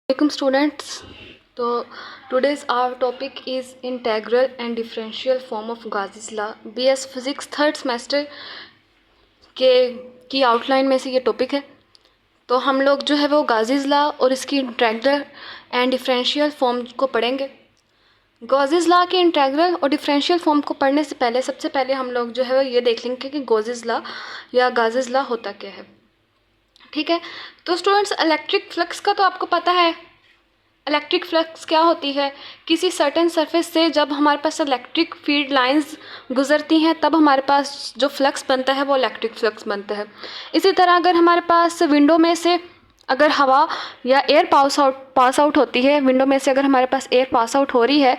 Welcome students. So today's our topic is integral and differential form of Gauss's law. BS Physics third semester के की outline में से ये topic है। तो हम लोग जो है वो Gauss's law और इसकी इंटेग्रल एंड डिफरेंशियल फॉर्म को पढ़ेंगे। Gauss's law के इंटेग्रल और डिफरेंशियल फॉर्म को पढ़ने से पहले सबसे पहले हम लोग जो है वो ये देख लेंगे कि Gauss's law या Gauss's law होता क्या है। ठीक है, तो स्टूडेंट्स इलेक्ट्रिक फ्लक्स का तो आपको पता है। इलेक्ट्रिक फ्लक्स क्या होती है? किसी सर्टेन सरफेस से जब हमारे पास इलेक्ट्रिक फील्ड लाइंस गुजरती हैं तब हमारे पास जो फ्लक्स बनता है वो इलेक्ट्रिक फ्लक्स बनता है। इसी तरह अगर हमारे पास विंडो में से अगर हवा या एयर पास आउट होती है, विंडो में से अगर हमारे पास एयर पास आउट हो रही है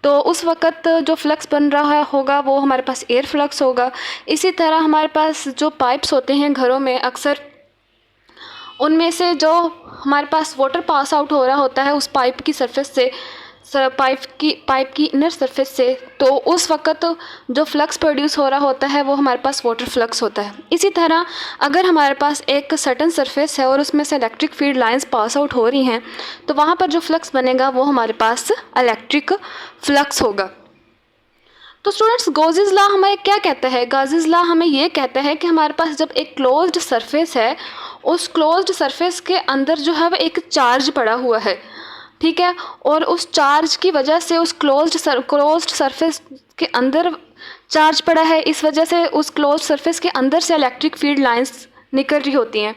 तो उस वक़्त जो फ्लक्स बन रहा होगा वो हमारे पास एयर फ्लक्स होगा। इसी तरह हमारे पास जो पाइप्स होते हैं घरों में, अक्सर उनमें से जो हमारे पास वाटर पास आउट हो रहा होता है उस पाइप की सरफेस से, पाइप की इनर सरफेस से, तो उस वक़्त जो फ्लक्स प्रोड्यूस हो रहा होता है वो हमारे पास वाटर फ्लक्स होता है। इसी तरह अगर हमारे पास एक सर्टेन सरफेस है और उसमें से electric field lines pass out हो रही हैं तो वहाँ पर जो फ्लक्स बनेगा वो हमारे पास इलेक्ट्रिक फ्लक्स होगा। तो स्टूडेंट्स गॉसेस लॉ हमें क्या कहता है? गॉसेस लॉ हमें ये कहता है कि हमारे पास जब एक क्लोज्ड सरफेस है, उस क्लोज्ड सरफेस के अंदर जो है वो एक चार्ज पड़ा हुआ है, ठीक है, और उस चार्ज की वजह से उस क्लोज्ड सरफेस के अंदर चार्ज पड़ा है, इस वजह से उस क्लोज्ड सरफेस के अंदर से इलेक्ट्रिक फील्ड लाइंस निकल रही होती हैं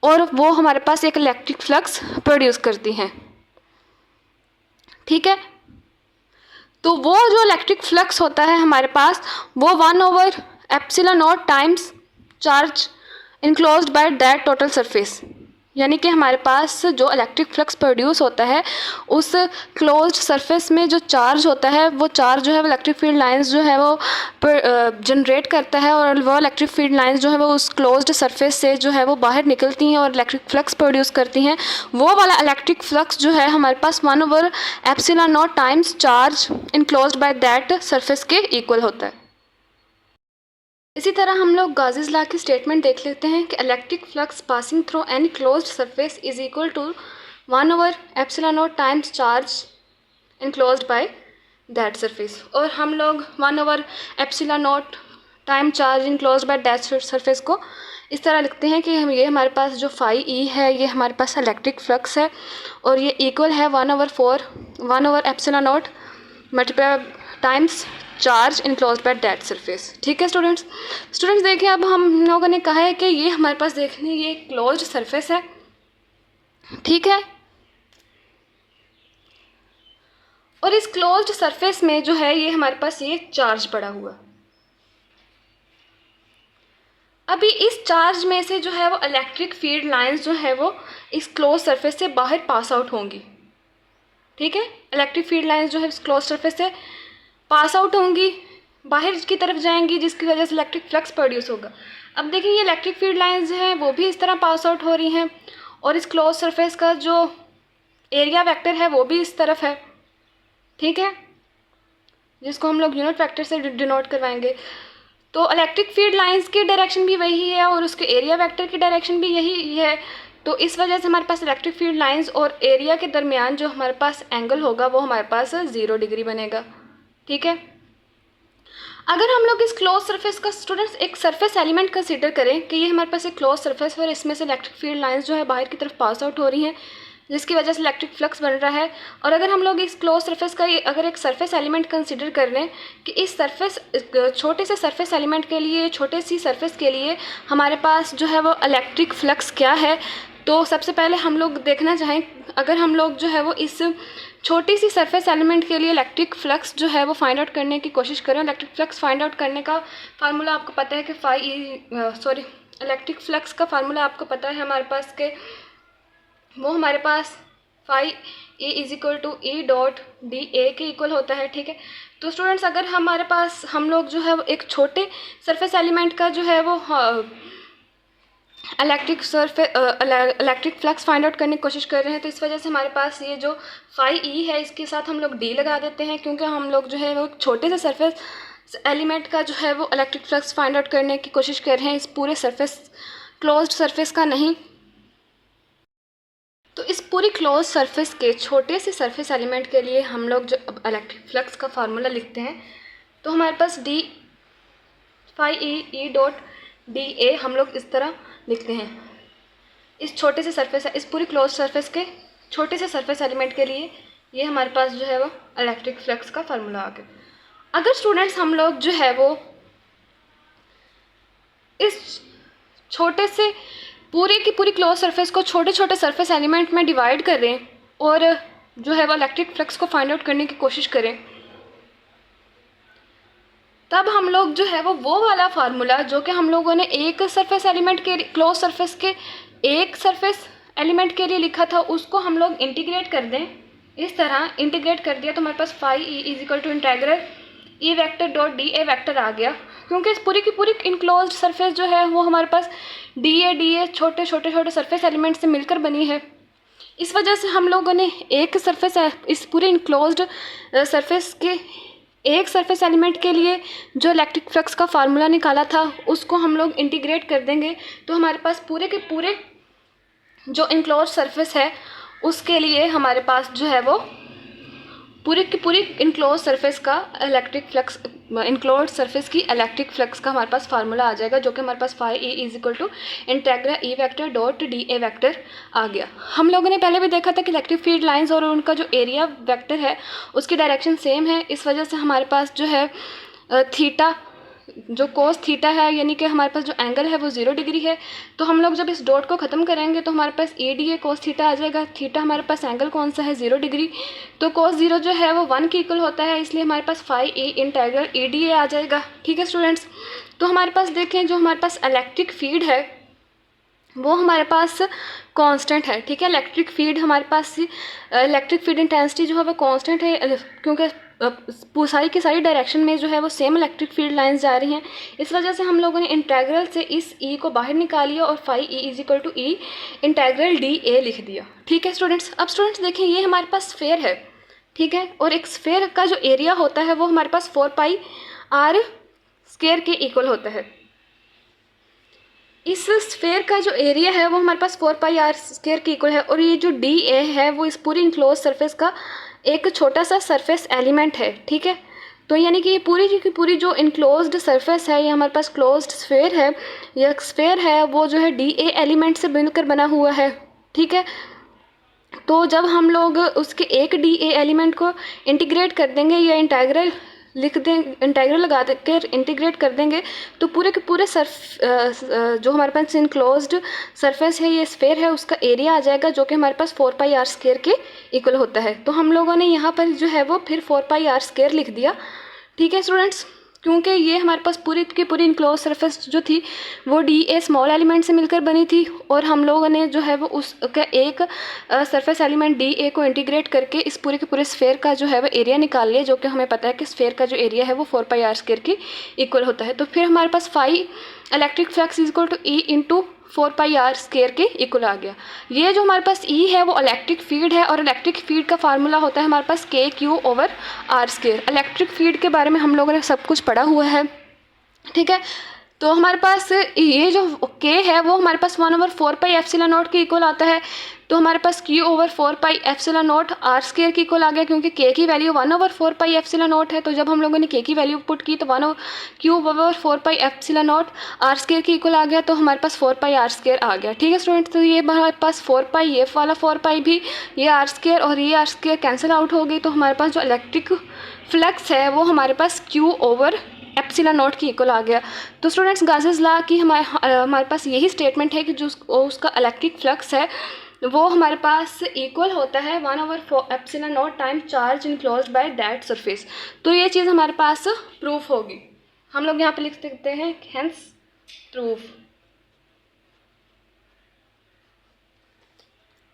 और वो हमारे पास एक इलेक्ट्रिक फ्लक्स प्रोड्यूस करती हैं। ठीक है, तो वो जो इलेक्ट्रिक फ्लक्स होता है हमारे पास वो 1/ε0 times charge enclosed by that total surface, यानी कि हमारे पास जो इलेक्ट्रिक फ्लक्स प्रोड्यूस होता है उस क्लोज्ड सरफेस में जो चार्ज होता है वो चार्ज जो है वो इलेक्ट्रिक फील्ड लाइंस जो है वो जनरेट करता है और वो इलेक्ट्रिक फील्ड लाइंस जो है वो उस क्लोज्ड सरफेस से जो है वो बाहर निकलती हैं और इलेक्ट्रिक फ्लक्स प्रोड्यूस करती हैं। वो वाला इलेक्ट्रिक फ्लक्स जो है हमारे पास 1/ε0 times charge enclosed by that surface के इक्वल होता है। इसी तरह हम लोग गॉसेस लॉ की स्टेटमेंट देख लेते हैं कि electric flux passing through any closed surface is equal to 1/ε0 times charge enclosed by that surface, और हम लोग 1/ε0 time charge enclosed by that surface को इस तरह लिखते हैं कि हम ये हमारे पास जो फाई ई है ये हमारे पास इलेक्ट्रिक फ्लक्स है और ये इक्वल है 1/ε0 multiply times charge enclosed by that surface. ठीक है स्टूडेंट्स देखिए, अब हम लोगों ने कहा है कि ये हमारे पास देखने ये क्लोज्ड सरफेस है, ठीक है, और इस क्लोज्ड सरफेस में जो है ये हमारे पास ये चार्ज पड़ा हुआ। अभी इस चार्ज में से जो है वो इलेक्ट्रिक फील्ड लाइंस जो है वो इस क्लोज सरफेस से बाहर पास आउट होंगी। ठीक है, इलेक्ट्रिक फील्ड लाइंस जो है इस क्लोज सरफेस से पास आउट होंगी, बाहर की तरफ जाएंगी, जिसकी वजह से इलेक्ट्रिक फ्लक्स प्रोड्यूस होगा। अब देखिए ये इलेक्ट्रिक फील्ड लाइंस हैं वो भी इस तरह पास आउट हो रही हैं और इस क्लोज सरफेस का जो एरिया वेक्टर है वो भी इस तरफ है, ठीक है, जिसको हम लोग यूनिट वेक्टर से डिनोट करवाएंगे। तो इलेक्ट्रिक फील्ड लाइंस की डायरेक्शन भी वही है और उसके एरिया वेक्टर की डायरेक्शन भी यही है, तो इस वजह से हमारे पास इलेक्ट्रिक फील्ड लाइंस और एरिया के दरमियान जो हमारे पास एंगल होगा वो हमारे पास 0 डिग्री बनेगा। ठीक है, अगर हम लोग इस क्लोज सरफेस का स्टूडेंट्स एक सरफेस एलिमेंट कंसीडर करें कि ये हमारे पास एक क्लोज सरफेस है और इसमें से इलेक्ट्रिक फील्ड लाइंस जो है बाहर की तरफ पास आउट हो रही हैं जिसकी वजह से इलेक्ट्रिक फ्लक्स बन रहा है, और अगर हम लोग इस क्लोज सरफेस का अगर एक सरफेस एलिमेंट कंसीडर कर लें कि इस सरफेस छोटे से सरफेस एलिमेंट के लिए, छोटे सी सरफेस के लिए हमारे पास जो है वो इलेक्ट्रिक फ्लक्स क्या है, तो सबसे पहले हम लोग देखना चाहें, अगर हम लोग जो है वो इस छोटी सी सरफेस एलिमेंट के लिए इलेक्ट्रिक फ्लक्स जो है वो फाइंड आउट करने की कोशिश करें। इलेक्ट्रिक फ्लक्स फाइंड आउट करने का फार्मूला आपको पता है कि इलेक्ट्रिक फ्लक्स का फार्मूला आपको पता है हमारे पास के वो हमारे पास phi A is equal to E dot D A के इक्वल होता है। ठीक है, तो स्टूडेंट्स अगर हमारे पास हम लोग जो है वो एक छोटे सरफेस एलिमेंट का जो है वो इलेक्ट्रिक फ्लक्स फाइंड आउट करने की कोशिश कर रहे हैं, तो इस वजह से हमारे पास ये जो फाई ई है इसके साथ हम लोग डी लगा देते हैं, क्योंकि हम लोग जो है वो छोटे से सरफेस एलिमेंट का जो है वो इलेक्ट्रिक फ्लक्स फाइंड आउट करने की कोशिश कर रहे हैं, इस पूरे सरफेस क्लोज्ड सरफेस का नहीं। तो इस पूरी क्लोज सरफेस के छोटे से सरफेस एलिमेंट के लिए हम लोग जो इलेक्ट्रिक फ्लक्स का फार्मूला लिखते हैं, तो हमारे पास D phi E dot D A हम लोग इस तरह लिखते हैं। इस छोटे से सरफेस, इस पूरी क्लोज सरफेस के छोटे से सरफेस एलिमेंट के लिए ये हमारे पास जो है वो इलेक्ट्रिक फ्लक्स का फार्मूला आ गया। अगर स्टूडेंट्स हम लोग जो है वो इस छोटे से पूरी की पूरी क्लोज सरफेस को छोटे छोटे सरफेस एलिमेंट में डिवाइड करें और जो है वो इलेक्ट्रिक फ्लक्स को फाइंड आउट करने की कोशिश करें, तब हम लोग जो है वो वाला फार्मूला जो कि हम लोगों ने एक सरफेस एलिमेंट के क्लोज सरफेस के एक सरफेस एलिमेंट के लिए लिखा था, उसको हम लोग इंटीग्रेट कर दें। इस तरह इंटीग्रेट कर दिया तो हमारे पास phi E is equal to integral E vector dot D A vector आ गया, क्योंकि इस पूरी की पूरी इनक्लोज्ड सरफेस जो है वो हमारे पास डी ए छोटे छोटे छोटे सरफेस एलिमेंट से मिलकर बनी है। इस वजह से हम लोगों ने एक सरफेस, इस पूरे इनक्लोज्ड सरफेस के एक सरफेस एलिमेंट के लिए जो इलेक्ट्रिक फ्लक्स का फार्मूला निकाला था उसको हम लोग इंटीग्रेट कर देंगे, तो हमारे पास पूरे के पूरे जो इनक्लोज्ड सरफेस है उसके लिए हमारे पास जो है वो पूरी की पूरी इनक्लोज सरफेस का इलेक्ट्रिक फ्लक्स, इनक्लोज सरफेस की इलेक्ट्रिक फ्लक्स का हमारे पास फार्मूला आ जाएगा, जो कि हमारे पास phi E is equal to integral E vector dot D A vector आ गया। हम लोगों ने पहले भी देखा था कि इलेक्ट्रिक फील्ड लाइंस और उनका जो एरिया वेक्टर है उसकी डायरेक्शन सेम है। इस वजह से हमारे पास जो है थीटा, जो कोस थीटा है, यानी कि हमारे पास जो एंगल है वो 0 डिग्री है। तो हम लोग जब इस डॉट को ख़त्म करेंगे तो हमारे पास ए डी ए कोस थीटा आ जाएगा। थीटा हमारे पास एंगल कौन सा है, 0 डिग्री, तो कोस 0 जो है वो 1 के इक्वल होता है, इसलिए हमारे पास phi A integral A D A आ जाएगा। ठीक है स्टूडेंट्स, तो हमारे पास देखें जो हमारे पास इलेक्ट्रिक फील्ड है वो हमारे पास कांस्टेंट है। ठीक है, इलेक्ट्रिक फील्ड हमारे पास, इलेक्ट्रिक फील्ड इंटेंसिटी जो है वो कांस्टेंट है, क्योंकि सारी की सारी डायरेक्शन में जो है वो सेम इलेक्ट्रिक फील्ड लाइंस जा रही हैं। इस वजह से हम लोगों ने इंटीग्रल से इस ई को बाहर निकाल लिया और phi E is equal to E integral d A लिख दिया। ठीक है स्टूडेंट्स, अब स्टूडेंट्स देखें ये हमारे पास स्फेयर है, ठीक है, और एक स्फेयर का जो एरिया होता है वो हमारे पास 4 पाई आर स्क्वायर के इक्वल होता है। इस स्फेयर का जो एरिया है वो हमारे पास 4 पाई आर स्क्वायर के इक्वल है, और ये जो डी ए है वो इस पूरी इनक्लोज सरफेस का एक छोटा सा सरफेस एलिमेंट है। ठीक है, तो यानी कि ये पूरी की पूरी जो इनक्लोज्ड सरफेस है, ये हमारे पास क्लोज्ड स्फेयर है, यह स्फेयर है वो जो है डी ए एलिमेंट से मिलकर बना हुआ है। ठीक है, तो जब हम लोग उसके एक डी ए एलिमेंट को इंटीग्रेट कर देंगे या इंटीग्रल लिख दें, इंटीग्रल लगा कर इंटीग्रेट कर देंगे, तो पूरे के पूरे जो हमारे पास इनक्लोज्ड सरफेस है, ये स्फेयर है, उसका एरिया आ जाएगा जो कि हमारे पास 4 पाई आर स्क्वायर के इक्वल होता है। तो हम लोगों ने यहाँ पर जो है वो फिर 4 पाई आर स्क्वायर लिख दिया। ठीक है स्टूडेंट्स, क्योंकि ये हमारे पास पूरी की पूरी इनक्लोज सरफेस जो थी वो डी ए स्मॉल एलिमेंट से मिलकर बनी थी, और हम लोगों ने जो है वो उसका एक सरफेस एलिमेंट डी ए को इंटीग्रेट करके इस पूरे के पूरे स्फेयर का जो है वो एरिया निकाल लिया, जो कि हमें पता है कि स्फेयर का जो एरिया है वो 4 पाई आर स्क्वायर की इक्वल होता है। तो फिर हमारे पास phi electric flux is equal to E into 4 pi R square के इक्वल आ गया। ये जो हमारे पास ई है वो इलेक्ट्रिक फील्ड है, और इलेक्ट्रिक फील्ड का फार्मूला होता है हमारे पास k q over r square. Electric field के बारे में हम लोगों ने सब कुछ पढ़ा हुआ है। ठीक है, तो हमारे पास ये जो के है वो हमारे पास 1/4 पाई एप्सिलॉन नॉट के इक्वल आता है, तो हमारे पास Q/4 pi epsilon not r square के इक्वल आ गया, क्योंकि के की वैल्यू 1/4 पाई एप्सिलॉन नॉट है। तो जब हम लोगों ने के की वैल्यू पुट की तो Q/4 pi epsilon not r square के इक्वल आ गया, तो हमारे पास 4 पाई आर स्क्वायर आ गया। ठीक है स्टूडेंट, तो ये हमारे पास 4 पाई, ये वाला 4 पाई भी, ये आर स्क्वायर और ये आर स्क्वायर कैंसिल आउट हो गई, तो हमारे पास जो इलेक्ट्रिक फ्लक्स है वो हमारे पास Q/एप्सिलॉन नॉट की इक्वल आ गया। तो स्टूडेंट्स गासेस लॉ की हमारे पास यही स्टेटमेंट है कि जो उसका इलेक्ट्रिक फ्लक्स है वो हमारे पास इक्वल होता है 1/4 epsilon not time charge enclosed by that surface. तो ये चीज़ हमारे पास प्रूफ होगी, हम लोग यहाँ पे लिख सकते हैं हेंस प्रूफ।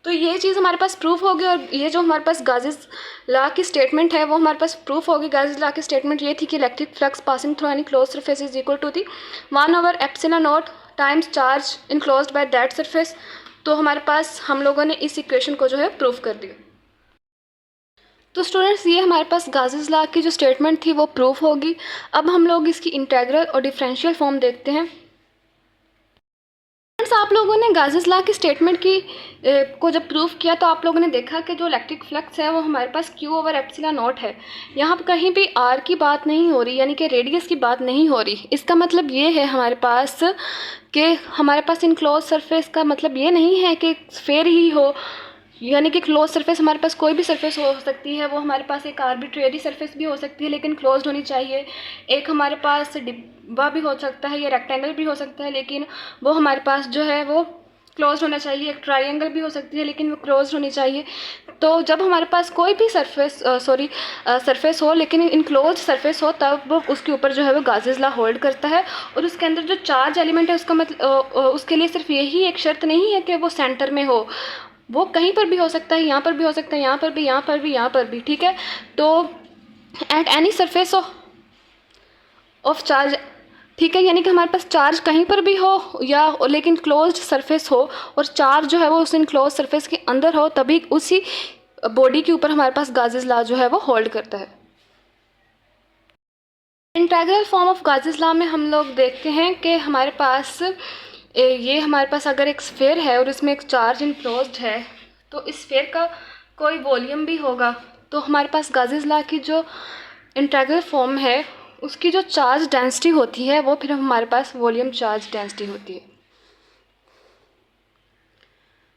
तो ये चीज़ हमारे पास प्रूफ होगी, और ये जो हमारे पास गासेस लॉ की स्टेटमेंट है वो हमारे पास प्रूफ होगी। गासेस लॉ की स्टेटमेंट ये थी कि electric flux passing through any close surface is equal to the 1/एप्सिलॉन naught times charge enclosed by that surface. तो हमारे पास हम लोगों ने इस इक्वेशन को जो है प्रूफ कर दिया। तो स्टूडेंट्स ये हमारे पास गासेस लॉ की जो स्टेटमेंट थी वो प्रूफ होगी। अब हम लोग इसकी इंटीग्रल और डिफरेंशियल फॉर्म देखते हैं। आप लोगों ने गाज़िस लॉ की स्टेटमेंट की को जब प्रूव किया तो आप लोगों ने देखा कि जो इलेक्ट्रिक फ्लक्स है वो हमारे पास Q/ε0 है। यहाँ पर कहीं भी R की बात नहीं हो रही, यानी कि रेडियस की बात नहीं हो रही। इसका मतलब ये है हमारे पास कि हमारे पास इनक्लोज सरफेस का मतलब ये नहीं है कि स्फेयर ही हो, यानी कि क्लोज सरफेस हमारे पास कोई भी सरफेस हो सकती है। वो हमारे पास एक आर्बिट्रेरी सरफेस भी हो सकती है लेकिन क्लोज्ड होनी चाहिए। एक हमारे पास डिब्बा भी हो सकता है या रेक्टेंगल भी हो सकता है लेकिन वो हमारे पास जो है वो क्लोज्ड होना चाहिए। एक ट्रायंगल भी हो सकती है लेकिन वो क्लोज्ड होनी चाहिए। तो जब हमारे पास कोई भी सरफेस हो लेकिन इनक्लोज सरफेस हो तब उसके ऊपर जो है वो गाज़िस लॉ होल्ड करता है। और उसके अंदर जो चार्ज एलिमेंट है उसका मतलब उसके लिए सिर्फ यही एक शर्त नहीं है कि वो सेंटर में हो, वो कहीं पर भी हो सकता है, यहाँ पर भी हो सकता है, यहाँ पर भी, यहाँ पर भी, यहाँ पर भी। ठीक है, तो at any surface of charge, ठीक है, यानी कि हमारे पास चार्ज कहीं पर भी हो या लेकिन क्लोज्ड सरफेस हो और चार्ज जो है वो उस इनक्लोज सरफेस के अंदर हो, तभी उसी बॉडी के ऊपर हमारे पास गाज़िस लॉ जो है वो होल्ड करता है। इंटीग्रल फॉर्म ऑफ गाज़िस लॉ में हम लोग देखते हैं कि हमारे पास हमारे पास अगर एक स्फेयर है और इसमें एक चार्ज इनक्लोज्ड है तो इस स्फेयर का कोई वॉल्यूम भी होगा तो हमारे पास गाज़िस लॉ की जो इंटीग्रल फॉर्म है उसकी जो चार्ज डेंसिटी होती है वो फिर हमारे पास वॉल्यूम चार्ज डेंसिटी होती है।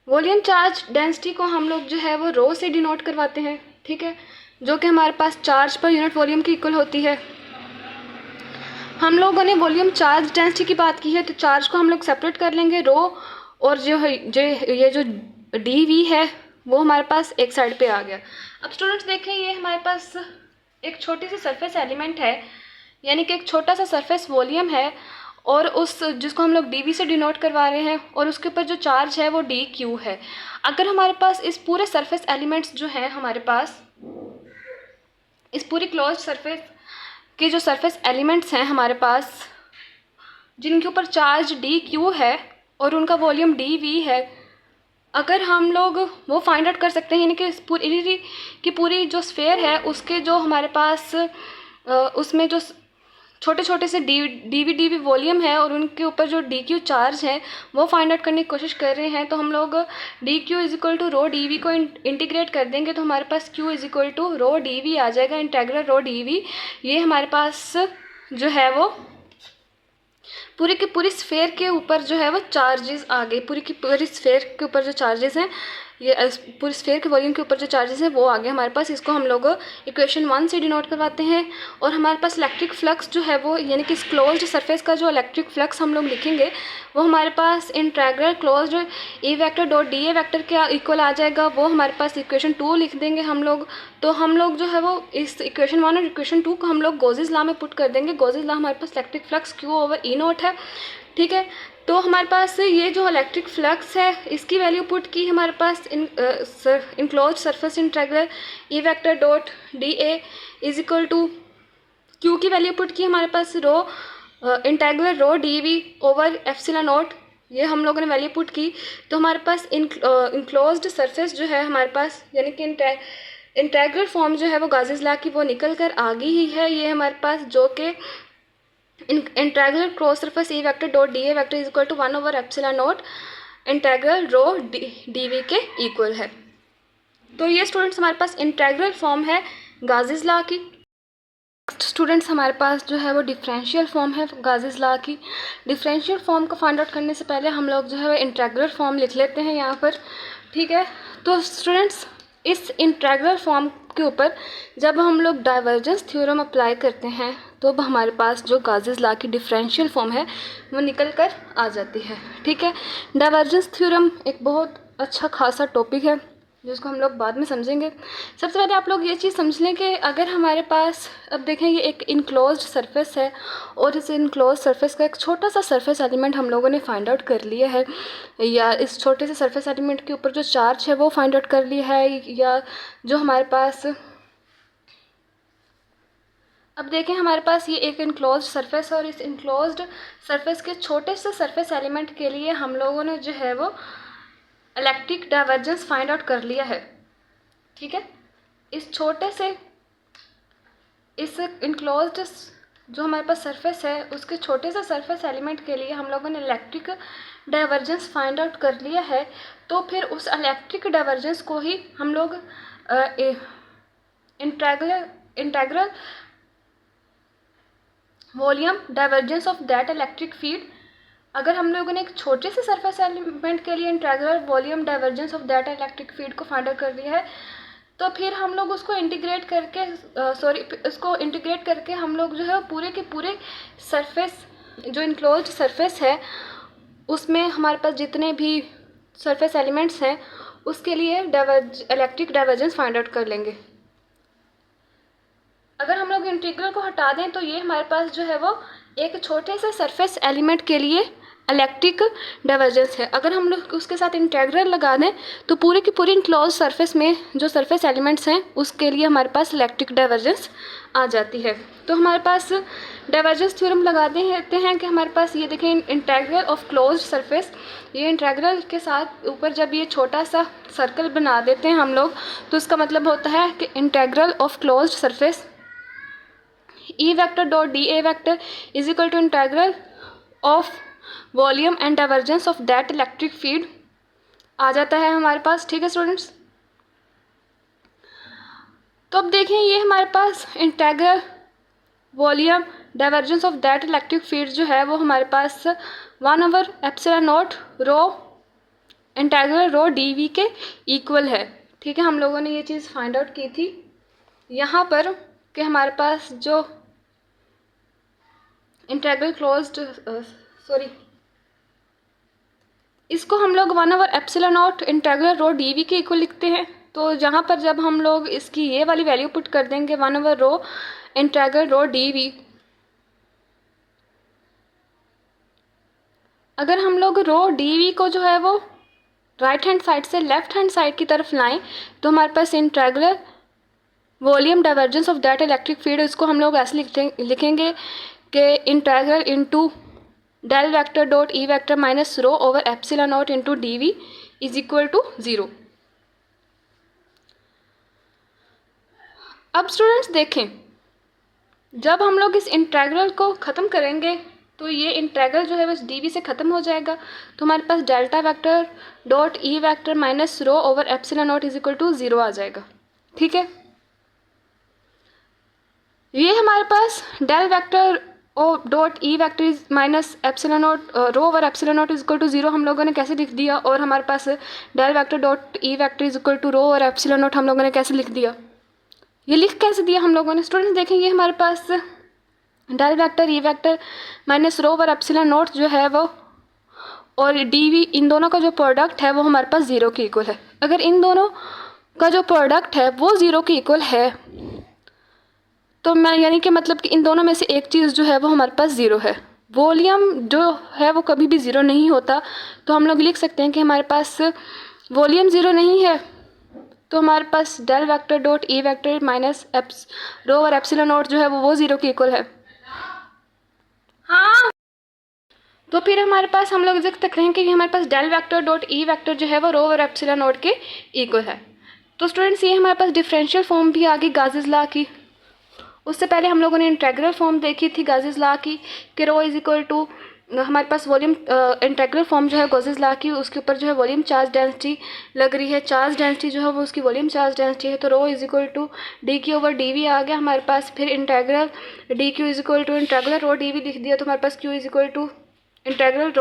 वॉल्यूम चार्ज डेंसिटी को हम लोग जो है वो रो से डिनोट करवाते हैं, ठीक है, जो कि हमारे पास चार्ज पर यूनिट वॉल्यूम की इक्वल होती है। हम लोगों ने वॉल्यूम चार्ज डेंसिटी की बात की है तो चार्ज को हम लोग सेपरेट कर लेंगे, रो और ये जो डी वी है वो हमारे पास एक साइड पे आ गया। अब स्टूडेंट्स देखें, ये हमारे पास एक छोटी सी सरफेस एलिमेंट है, यानी कि एक छोटा सा सरफेस वॉल्यूम है और उस जिसको हम लोग डी वी से डिनोट करवा रहे हैं और उसके ऊपर जो चार्ज है वो डी क्यू है। अगर हमारे पास इस पूरे सरफेस एलिमेंट्स जो हैं हमारे पास इस पूरी क्लोज सरफेस के जो सरफेस एलिमेंट्स हैं हमारे पास जिनके ऊपर चार्ज डी क्यू है और उनका वॉल्यूम डी वी है, अगर हम लोग वो फाइंड आउट कर सकते हैं, यानी कि पूरी जो स्फेयर है उसके जो हमारे पास उसमें जो छोटे छोटे से डी वी वॉल्यूम है और उनके ऊपर जो डी क्यू चार्ज है वो फाइंड आउट करने की कोशिश कर रहे हैं, तो हम लोग d q is equal to rho d v को इंटीग्रेट कर देंगे तो हमारे पास q is equal to rho d v आ जाएगा, इंटीग्रल रो डी वी। ये हमारे पास जो है वो पूरी की पूरी स्फेयर के ऊपर जो है वो चार्जेस आ गए, पूरी की पूरी स्फेयर के ऊपर जो चार्जेस हैं, ये पूरी स्फेयर के वॉल्यूम के ऊपर जो चार्जेस हैं वो आ गए हमारे पास। इसको हम लोग इक्वेशन 1 से डिनोट करवाते हैं और हमारे पास इलेक्ट्रिक फ्लक्स जो है वो, यानी कि इस क्लोज्ड सरफेस का जो इलेक्ट्रिक फ्लक्स हम लोग लिखेंगे वो हमारे पास integral closed E vector dot D A vector के इक्वल आ जाएगा। वो हमारे पास इक्वेशन 2 लिख देंगे हम लोग। तो हम लोग जो है वो इस इक्वेशन 1 और इक्वेशन 2 को हम लोग गाउस लॉ में पुट कर देंगे। गाउस लॉ हमारे पास इलेक्ट्रिक फ्लक्स Q/E0 है, ठीक है। तो हमारे पास ये जो इलेक्ट्रिक फ्लक्स है इसकी वैल्यू पुट की हमारे पास enclose surface integral E vector dot D A is equal to q की वैल्यू पुट की हमारे पास rho integral rho d v over एप्सिलॉन0, ये हम लोगों ने वैल्यू पुट की। तो हमारे पास इनक्लोज्ड सरफेस जो है हमारे पास, यानी कि इंटीग्रल फॉर्म जो है वो गाज़िस लॉ की वो निकल कर आ गई ही है। ये हमारे पास जो कि integral cross surface E vector dot D A vector is equal to 1/ε0 integral rho d v के इक्वल है। तो ये स्टूडेंट्स हमारे पास इंटीग्रल फॉर्म है गाज़िस लॉ की। स्टूडेंट्स हमारे पास जो है वो डिफरेंशियल फॉर्म है गाज़िस लॉ की। डिफरेंशियल फॉर्म को फाइंड आउट करने से पहले हम लोग जो है वो इंटीग्रल फॉर्म लिख लेते हैं यहाँ पर, ठीक है। तो स्टूडेंट्स इस इंटीग्रल फॉर्म के ऊपर जब हम लोग डाइवर्जेंस थ्योरम अप्लाई करते हैं तो हमारे पास जो गाज़िस लॉ की डिफरेंशियल फॉर्म है वो निकल कर आ जाती है, ठीक है। डाइवर्जेंस थ्योरम एक बहुत अच्छा खासा टॉपिक है जिसको हम लोग बाद में समझेंगे। सबसे पहले आप लोग ये चीज़ समझ लें कि अगर हमारे पास, अब देखें ये एक इनक्लोज्ड सरफेस है और इस इनक्लोज्ड सरफेस का एक छोटा सा सरफेस एलिमेंट हम लोगों ने फाइंड आउट कर लिया है, या इस छोटे से सरफेस एलिमेंट के ऊपर जो चार्ज है वो फाइंड आउट कर लिया है, या जो हमारे पास, अब देखें हमारे पास ये एक इनक्लोज्ड सरफेस और इस इनक्लोज्ड सरफेस के छोटे से सरफेस एलिमेंट के लिए हम लोगों ने जो है वो इलेक्ट्रिक डाइवर्जेंस फाइंड आउट कर लिया है, ठीक है। इस छोटे से इस इनक्लोज्ड जो हमारे पास सरफेस है उसके छोटे से सरफेस एलिमेंट के लिए हम लोगों ने इलेक्ट्रिक डाइवर्जेंस फाइंड आउट कर लिया है तो फिर उस इलेक्ट्रिक डाइवर्जेंस को ही हम लोग integral volume divergence of that electric field, अगर हम लोगों ने एक छोटे से सरफेस एलिमेंट के लिए integral volume divergence of that electric field को फाइंड आउट कर लिया है तो फिर हम लोग उसको इंटीग्रेट करके उसको इंटीग्रेट करके हम लोग जो है पूरे के पूरे सरफेस, जो इनक्लोज्ड सरफेस है उसमें हमारे पास जितने भी सरफेस एलिमेंट्स हैं उसके लिए इलेक्ट्रिक डाइवर्जेंस फाइंड आउट कर लेंगे। अगर हम लोग इंटीग्रल को हटा दें तो ये हमारे पास जो है वो एक छोटे से सरफेस एलिमेंट के लिए इलेक्ट्रिक डाइवर्जेंस है। अगर हम लोग उसके साथ इंटीग्रल लगा दें तो पूरे की पूरी इनक्लोज सरफेस में जो सरफेस एलिमेंट्स हैं उसके लिए हमारे पास इलेक्ट्रिक डाइवर्जेंस आ जाती है। तो हमारे पास डाइवर्जेंस थ्योरम लगा देते हैं कि हमारे पास ये देखें इंटीग्रल ऑफ क्लोज्ड सरफेस, ये इंटीग्रल के साथ ऊपर जब ये छोटा सा सर्कल बना देते हैं हम लोग तो इसका मतलब होता है कि integral of closed surface E vector dot D A vector is equal to integral of volume and divergence of that electric field आ जाता है हमारे पास। ठीक है स्टूडेंट्स, तो अब देखें ये हमारे पास integral volume divergence of that electric field जो है वो हमारे पास 1/ε0 rho integral rho d v के इक्वल है। ठीक है, हम लोगों ने ये चीज़ फाइंड आउट की थी यहाँ पर कि हमारे पास जो इंटीग्रल क्लोज्ड इसको हम लोग 1/ε0 इंटीग्रल रो डी वी के इक्वल लिखते हैं। तो जहाँ पर जब हम लोग इसकी ये वाली वैल्यू पुट कर देंगे 1/रो इंटीग्रल रो डी वी, अगर हम लोग रो डी वी को जो है वो राइट हैंड साइड से लेफ्ट हैंड साइड की तरफ लाएं तो हमारे पास integral volume divergence of that electric field, इसको हम लोग ऐसे लिखेंगे कि integral into del vector dot E vector minus rho over ε0 into d v is equal to 0। अब स्टूडेंट्स देखें, जब हम लोग इस इंटीग्रल को ख़त्म करेंगे तो ये इंटीग्रल जो है बस डी वी से ख़त्म हो जाएगा तो हमारे पास delta vector dot E vector minus rho over ε0 is equal to 0 आ जाएगा। ठीक है, ये हमारे पास del vector dot E vector is minus ε0 rho over ε0 is equal to 0 हम लोगों ने कैसे लिख दिया, और हमारे पास del vector dot E vector is equal to rho over ε0 हम लोगों ने कैसे लिख दिया, ये लिख कैसे दिया हम लोगों ने। स्टूडेंट्स देखेंगे हमारे पास del vector E vector minus rho over ε0 जो है वो और डी वी, इन दोनों का जो प्रोडक्ट है वो हमारे पास 0 के इक्वल है। अगर इन दोनों का जो प्रोडक्ट है वो 0 के इक्वल है तो मैं यानी कि मतलब कि इन दोनों में से एक चीज़ जो है वो हमारे पास 0 है। वॉल्यूम जो है वो कभी भी 0 नहीं होता, तो हम लोग लिख सकते हैं कि हमारे पास वॉल्यूम 0 नहीं है तो हमारे पास del vector dot E vector minus rho over ε0 जो है वो 0 के इक्वल है। हाँ, तो फिर हमारे पास हम लोग लिख सकते हैं कि हमारे पास del vector dot E vector जो है वो रो ओवर ε0 के इक्वल है। तो स्टूडेंट्स ये हमारे पास डिफरेंशियल फॉर्म भी आ गई गाज़िस लॉ की। उससे पहले हम लोगों ने इंटीग्रल फॉर्म देखी थी गाज़िस लॉ की कि रो इज इक्वल टू हमारे पास वॉल्यूम इंटीग्रल फॉर्म जो है गाज़िस लॉ की, उसके ऊपर जो है वॉल्यूम चार्ज डेंसिटी लग रही है, चार्ज डेंसिटी जो है वो उसकी वॉल्यूम चार्ज डेंसिटी है, तो rho is equal to d q over d v आ गया हमारे पास। फिर integral d q is equal to integral rho d v लिख दिया तो हमारे पास q is equal to integral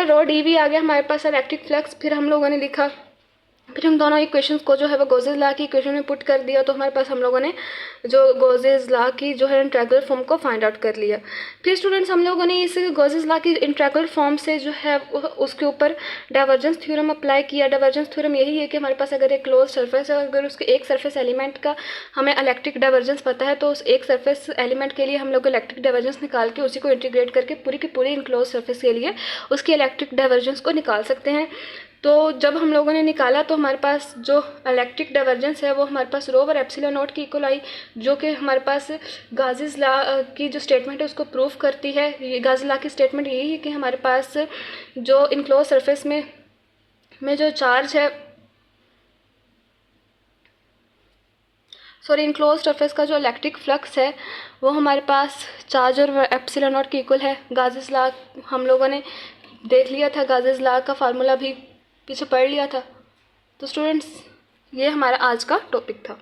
rho d v आ गया हमारे पास इलेक्ट्रिक फ्लक्स। फिर हम लोगों ने लिखा, फिर हम दोनों इक्वेशंस को जो है वो गाज़िस लॉ की इक्वेशन में पुट कर दिया तो हमारे पास हम लोगों ने जो गाज़िस लॉ की जो है इंटीग्रल फॉर्म को फाइंड आउट कर लिया। फिर स्टूडेंट्स हम लोगों ने इस गाज़िस लॉ की इंटीग्रल फॉर्म से जो है उसके ऊपर डाइवर्जेंस थ्योरम अप्लाई किया। डाइवर्जेंस थ्योरम यही है कि हमारे पास अगर एक क्लोज सरफेस है, अगर उसके एक सरफेस एलिमेंट का हमें इलेक्ट्रिक डाइवर्जेंस पता है तो उस एक सरफेस एलिमेंट के लिए हम लोग इलेक्ट्रिक डाइवर्जेंस निकाल के उसी को इंटीग्रेट करके पूरी की पूरी इनक्लोज सरफेस के लिए उसकी इलेक्ट्रिक डाइवर्जेंस को निकाल सकते हैं। तो जब हम लोगों ने निकाला तो हमारे पास जो इलेक्ट्रिक डाइवर्जेंस है वो हमारे पास रो ओवर ε0 की इक्वल आई, जो कि हमारे पास गाज़िस लॉ की जो स्टेटमेंट है उसको प्रूफ करती है। ये गाज़िस लॉ की स्टेटमेंट यही है कि हमारे पास जो इनक्लोज सरफेस में जो चार्ज है, सॉरी इनक्लोज सरफेस का जो इलेक्ट्रिक फ्लक्स है वो हमारे पास चार्ज और एप्सिलॉन नॉट के इक्वल है। गाउस लॉ हम लोगों ने देख लिया था, गाउस लॉ का फार्मूला भी पीछे पढ़ लिया था। तो स्टूडेंट्स ये हमारा आज का टॉपिक था।